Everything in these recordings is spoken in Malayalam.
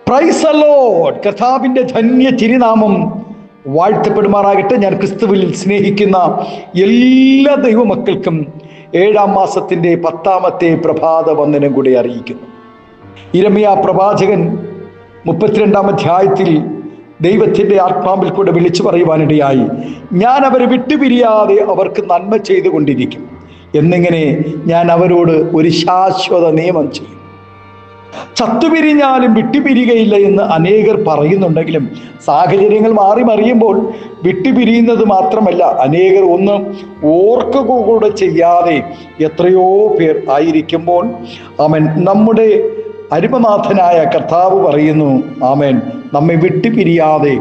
Praise the Lord. കർത്താവിൻ്റെ ധന്യ തിരുനാമം വാഴ്ത്തപ്പെടുമാറാകട്ടെ. ഞാൻ ക്രിസ്തുവിൽ സ്നേഹിക്കുന്ന എല്ലാ ദൈവമക്കൾക്കും 7-ാം മാസത്തിൻ്റെ 10-ാമത്തെ പ്രഭാത വന്ദനം കൂടി അറിയിക്കുന്നു. യിരെമ്യാ പ്രവാചകൻ 32-ാം അധ്യായത്തിൽ ദൈവത്തിൻ്റെ ആത്മാവിൽ കൂടെ വിളിച്ചു പറയുവാനിടയായി, ഞാൻ അവരെ വിട്ടുപിരിയാതെ അവർക്ക് നന്മ ചെയ്തുകൊണ്ടിരിക്കും എന്നിങ്ങനെ ഞാൻ അവരോട് ഒരു ശാശ്വത നിയമം ചെയ്യും. ചത്തുപിരിഞ്ഞാലും വിട്ടുപിരികയില്ല എന്ന് അനേകർ പറയുന്നുണ്ടെങ്കിലും സാഹചര്യങ്ങൾ മാറി മറിയുമ്പോൾ വിട്ടുപിരിയുന്നത് മാത്രമല്ല, അനേകർ ഒന്ന് ഓർക്കുക കൂടെ ചെയ്യാതെ എത്രയോ പേർ ആയിരിക്കുമ്പോൾ നമ്മുടെ അരുമനാഥനായ കർത്താവ് പറയുന്നു, ആമേൻ, നമ്മെ വിട്ടുപിരിയാതെ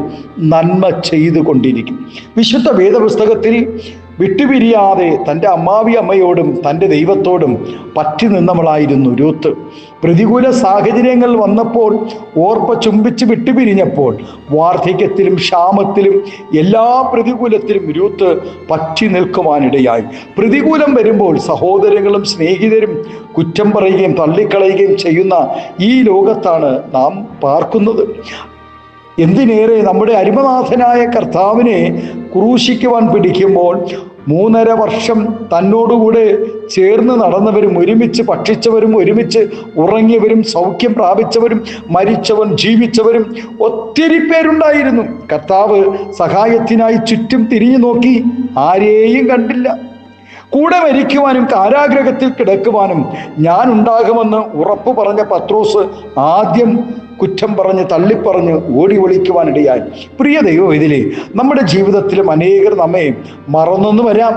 നന്മ ചെയ്തുകൊണ്ടിരിക്കും. വിശുദ്ധ വേദപുസ്തകത്തിൽ വിട്ടുപിരിയാതെ തൻ്റെ അമ്മാവിയമ്മയോടും തൻ്റെ ദൈവത്തോടും പറ്റി നിന്നവളായിരുന്നു രൂത്ത്. പ്രതികൂല സാഹചര്യങ്ങൾ വന്നപ്പോൾ ഓർപ്പ ചുംബിച്ച് വിട്ടുപിരിഞ്ഞപ്പോൾ വാർദ്ധക്യത്തിലും ക്ഷാമത്തിലും എല്ലാ പ്രതികൂലത്തിലും രൂത്ത് പറ്റി നിൽക്കുവാനിടയായി. പ്രതികൂലം വരുമ്പോൾ സഹോദരങ്ങളും സ്നേഹിതരും കുറ്റം പറയുകയും തള്ളിക്കളയുകയും ചെയ്യുന്ന ഈ ലോകത്താണ് നാം പാർക്കുന്നത്. എന്തിനേറെ നമ്മുടെ അരുമനാഥനായ കർത്താവിനെ ക്രൂശിക്കുവാൻ പിടിക്കുമ്പോൾ 3.5 വർഷം തന്നോടുകൂടെ ചേർന്ന് നടന്നവരും, ഒരുമിച്ച് ഭക്ഷിച്ചവരും, ഒരുമിച്ച് ഉറങ്ങിയവരും, സൗഖ്യം പ്രാപിച്ചവരും, മരിച്ചവരും, ജീവിച്ചവരും ഒത്തിരി പേരുണ്ടായിരുന്നു. കർത്താവ് സഹായത്തിനായി ചുറ്റും തിരിഞ്ഞു നോക്കി, ആരെയും കണ്ടില്ല. കൂടെ മരിക്കുവാനും കാരാഗ്രഹത്തിൽ കിടക്കുവാനും ഞാൻ ഉണ്ടാകുമെന്ന് ഉറപ്പ് പറഞ്ഞ പത്രോസ് ആദ്യം കുറ്റം പറഞ്ഞ് തള്ളിപ്പറഞ്ഞ് ഓടി ഒളിക്കുവാനിടയായി. പ്രിയ ദൈവവേദിയിലെ നമ്മുടെ ജീവിതത്തിലും അനേകർ നമ്മെ മറന്നെന്നും വരാം,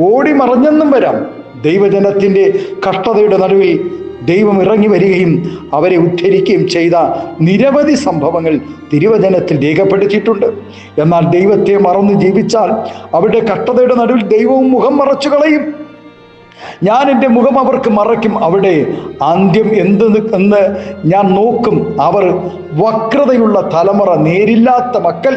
ഓടി മറഞ്ഞെന്നും വരാം. ദൈവജനത്തിൻ്റെ കഷ്ടതയുടെ നടുവിൽ ദൈവം ഇറങ്ങി വരികയും അവരെ ഉദ്ധരിക്കുകയും ചെയ്ത നിരവധി സംഭവങ്ങൾ തിരുവചനത്തിൽ രേഖപ്പെടുത്തിയിട്ടുണ്ട്. എന്നാൽ ദൈവത്തെ മറന്ന് ജീവിച്ചാൽ അവരുടെ കഷ്ടതയുടെ നടുവിൽ ദൈവവും മുഖം മറച്ചു കളയും. ഞാൻ എൻ്റെ മുഖം അവർക്ക് മറയ്ക്കും, അവിടെ അന്ത്യം എന്ന് ഞാൻ നോക്കും. അവർ വക്രതയുള്ള തലമുറ, നേരില്ലാത്ത മക്കൾ.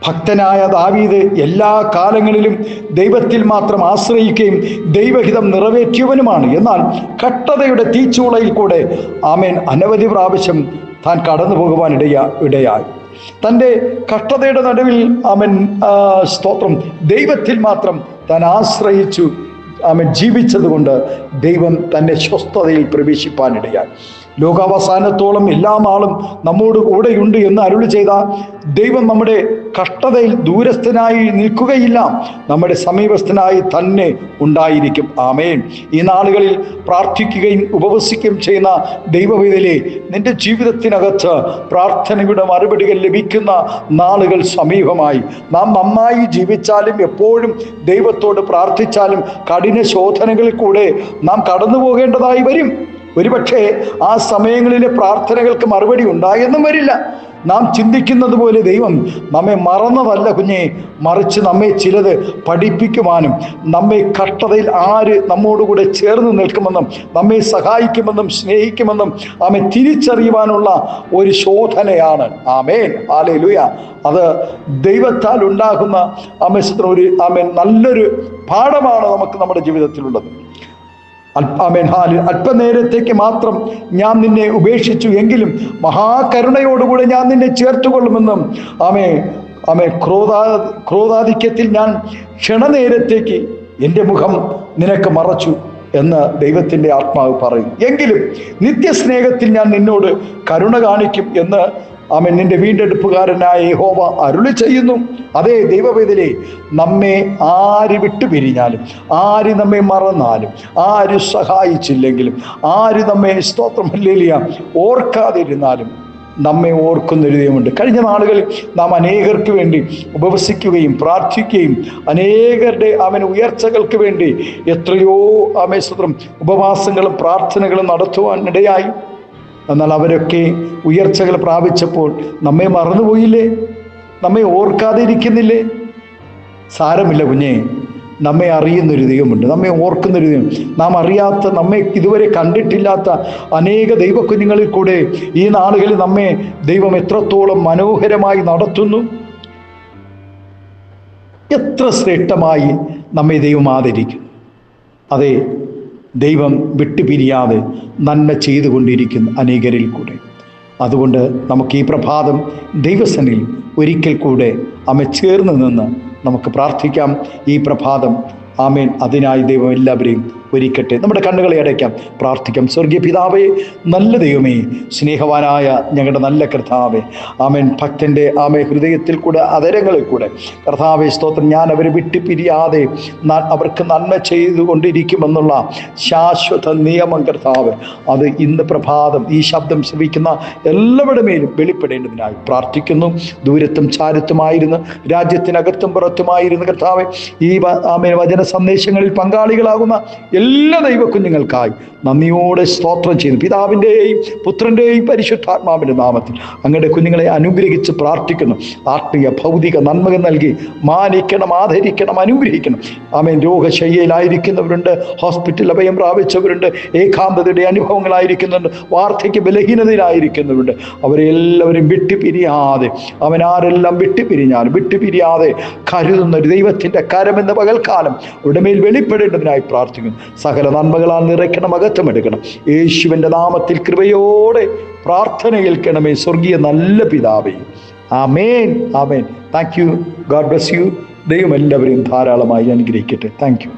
ഭക്തനായ ദാവീദ് എല്ലാ കാലങ്ങളിലും ദൈവത്തിൽ മാത്രം ആശ്രയിക്കുകയും ദൈവഹിതം നിറവേറ്റിയവനുമാണ്. എന്നാൽ കഷ്ടതയുടെ തീച്ചൂളയിൽ കൂടെ ആമേൻ അനവധി പ്രാവശ്യം താൻ കടന്നു പോകുവാൻ ഇടയായി. തൻ്റെ കഷ്ടതയുടെ നടുവിൽ ആമേൻ സ്തോത്രം ദൈവത്തിൽ മാത്രം താൻ ആശ്രയിച്ചു ജീവിച്ചത് കൊണ്ട് ദൈവം തന്നെ സ്വസ്ഥതയിൽ പ്രവേശിപ്പാനിടയായി. ലോകാവസാനത്തോളം എല്ലാ നാളും നമ്മോട് കൂടെയുണ്ട് എന്ന് അരുളി ചെയ്ത ദൈവം നമ്മുടെ കഷ്ടതയിൽ ദൂരസ്ഥനായി നിൽക്കുകയില്ല, നമ്മുടെ സമീപസ്ഥനായി തന്നെ ഉണ്ടായിരിക്കും. ആമേൻ. ഈ നാളുകളിൽ പ്രാർത്ഥിക്കുകയും ഉപവസിക്കുകയും ചെയ്യുന്ന ദൈവവേദിയിലെ നിന്റെ ജീവിതത്തിനകത്ത് പ്രാർത്ഥനയുടെ മറുപടികൾ ലഭിക്കുന്ന നാളുകൾ സമീപമായി. നാം നന്നായി ജീവിച്ചാലും എപ്പോഴും ദൈവത്തോട് പ്രാർത്ഥിച്ചാലും കഠിന ശോധനകളിൽ കൂടെ നാം കടന്നു പോകേണ്ടതായി വരും. ഒരുപക്ഷെ ആ സമയങ്ങളിലെ പ്രാർത്ഥനകൾക്ക് മറുപടി ഉണ്ടായെന്നും വരില്ല. നാം ചിന്തിക്കുന്നത് പോലെ ദൈവം നമ്മെ മറന്നതല്ല കുഞ്ഞെ, മറിച്ച് നമ്മെ ചിലത് പഠിപ്പിക്കുവാനും നമ്മെ കഷ്ടതയിൽ ആര് നമ്മോടുകൂടെ ചേർന്ന് നിൽക്കുമെന്നും നമ്മെ സഹായിക്കുമെന്നും സ്നേഹിക്കുമെന്നും ആമേ തിരിച്ചറിയുവാനുള്ള ഒരു ശോധനയാണ്. ആമേൻ, ഹല്ലേലൂയ. അത് ദൈവത്താൽ ഉണ്ടാകുന്ന ആമേൻ നല്ലൊരു പാഠമാണ് നമുക്ക് നമ്മുടെ ജീവിതത്തിലുള്ളത്. അല്പനേരത്തേക്ക് മാത്രം ഞാൻ നിന്നെ ഉപേക്ഷിച്ചു എങ്കിലും മഹാകരുണയോടുകൂടെ ഞാൻ നിന്നെ ചേർത്തുകൊള്ളുമെന്നും ക്രോധാധിക്യത്തിൽ ഞാൻ ക്ഷണനേരത്തേക്ക് എൻ്റെ മുഖം നിനക്ക് മറച്ചു എന്ന് ദൈവത്തിൻ്റെ ആത്മാവ് പറയും. എങ്കിലും നിത്യസ്നേഹത്തിൽ ഞാൻ നിന്നോട് കരുണ കാണിക്കും എന്ന് നിന്റെ വീണ്ടെടുപ്പുകാരനായ യഹോവ അരുളി ചെയ്യുന്നു. അതേ ദൈവവേദിയിലെ നമ്മെ ആര് വിട്ടുപിരിഞ്ഞാലും, ആര് നമ്മെ മറന്നാലും, ആര് സഹായിച്ചില്ലെങ്കിലും, ആര് നമ്മെ സ്തോത്രം ഹല്ലേലൂയ ഓർക്കാതിരുന്നാലും നമ്മെ ഓർക്കുന്നൊരു ദൈവമുണ്ട്. കഴിഞ്ഞ നാളുകളിൽ നാം അനേകർക്ക് വേണ്ടി ഉപവസിക്കുകയും പ്രാർത്ഥിക്കുകയും അനേകരുടെ ഉയർച്ചകൾക്ക് വേണ്ടി എത്രയോ സ്തോത്രം ഉപവാസങ്ങളും പ്രാർത്ഥനകളും നടത്തുവാനിടയായി. എന്നാൽ അവരൊക്കെ ഉയർച്ചകൾ പ്രാപിച്ചപ്പോൾ നമ്മെ മറന്നുപോയില്ലേ? നമ്മെ ഓർക്കാതെ ഇരിക്കുന്നില്ലേ? സാരമില്ല കുഞ്ഞെ, നമ്മെ അറിയുന്നൊരു ദൈവമുണ്ട്, നമ്മെ ഓർക്കുന്നൊരു ദൈവം. നാം അറിയാത്ത, നമ്മെ ഇതുവരെ കണ്ടിട്ടില്ലാത്ത അനേക ദൈവക്കുഞ്ഞുങ്ങളിൽ കൂടെ ഈ നാളുകളിൽ നമ്മെ ദൈവം എത്രത്തോളം മനോഹരമായി നടത്തുന്നു. എത്ര ശ്രേഷ്ഠമായി നമ്മെ ദൈവം ആദരിക്കും. അതെ, ദൈവം വിട്ടുപിരിയാതെ നന്മ ചെയ്തുകൊണ്ടിരിക്കുന്നു അനേകരിൽ കൂടെ. അതുകൊണ്ട് നമുക്ക് ഈ പ്രഭാതം ദൈവസന്നിധിയിൽ ഒരിക്കൽ കൂടെ ചേർന്ന് നിന്ന് നമുക്ക് പ്രാർത്ഥിക്കാം. ഈ പ്രഭാതം ആമേൻ അതിനായി ദൈവം എല്ലാവരെയും ഒരുക്കട്ടെ. നമ്മുടെ കണ്ണുകളെ അടയ്ക്കാം, പ്രാർത്ഥിക്കാം. സ്വർഗീയ പിതാവേ, നല്ല ദൈവമേ, സ്നേഹവാനായ ഞങ്ങളുടെ നല്ല കർത്താവേ, ആമേൻ ഭക്തൻ്റെ ഹൃദയത്തിൽ കൂടെ അതരങ്ങളിൽ കൂടെ കർത്താവേ സ്തോത്രം, ഞാൻ അവരെ വിട്ടുപിരിയാതെ അവർക്ക് നന്മ ചെയ്തുകൊണ്ടിരിക്കുമെന്നുള്ള ശാശ്വത നിയമം കർത്താവ്, അത് ഇന്ന് പ്രഭാതം ഈ ശബ്ദം ശ്രവിക്കുന്ന എല്ലാവരുടെ മേലും വെളിപ്പെടേണ്ടതിനായി പ്രാർത്ഥിക്കുന്നു. ദൂരത്തും ചാരത്തുമായിരുന്നു, രാജ്യത്തിനകത്തും പുറത്തുമായിരുന്നു കർത്താവെ, ഈ ആമേൻ വചന സന്ദേശങ്ങളിൽ പങ്കാളികളാകുന്ന എല്ലാ ദൈവക്കുഞ്ഞുങ്ങൾക്കായി നന്ദിയോടെ സ്തോത്രം ചെയ്യുന്നു. പിതാവിൻ്റെയും പുത്രൻ്റെയും പരിശുദ്ധാത്മാവിൻ്റെ നാമത്തിൽ അങ്ങയുടെ കുഞ്ഞുങ്ങളെ അനുഗ്രഹിച്ച് പ്രാർത്ഥിക്കുന്നു. ആത്മീയ ഭൗതിക നന്മകൾ നൽകി മാനിക്കണം, ആദരിക്കണം, അനുഗ്രഹിക്കണം. ആമേൻ. രോഗശയ്യയിലായിരിക്കുന്നവരുണ്ട്, ഹോസ്പിറ്റൽ അഭയം പ്രാപിച്ചവരുണ്ട്, ഏകാന്തതയുടെ അനുഭവങ്ങളായിരിക്കുന്നുണ്ട്, വാർദ്ധക്യ ബലഹീനതയിലായിരിക്കുന്നവരുണ്ട്. അവരെ എല്ലാവരും വിട്ടുപിരിയാതെ, അവൻ ആരെല്ലാം വിട്ടുപിരിയാതെ കരുതുന്ന ഒരു ദൈവത്തിൻ്റെ കരമെന്ന പകൽക്കാലം അവരുടെ മേൽ വെളിപ്പെടേണ്ടതിനായി പ്രാർത്ഥിക്കുന്നു. സകല നന്മകളാൽ നിറയ്ക്കണം, അകത്തമെടുക്കണം. യേശുവിൻ്റെ നാമത്തിൽ കൃപയോടെ പ്രാർത്ഥന കേൾക്കണമേ സ്വർഗീയ നല്ല പിതാവേ. ആമേൻ, ആമേൻ. Thank you. God bless you. ദൈവം എല്ലാവരെയും ധാരാളമായി അനുഗ്രഹിക്കട്ടെ. Thank U.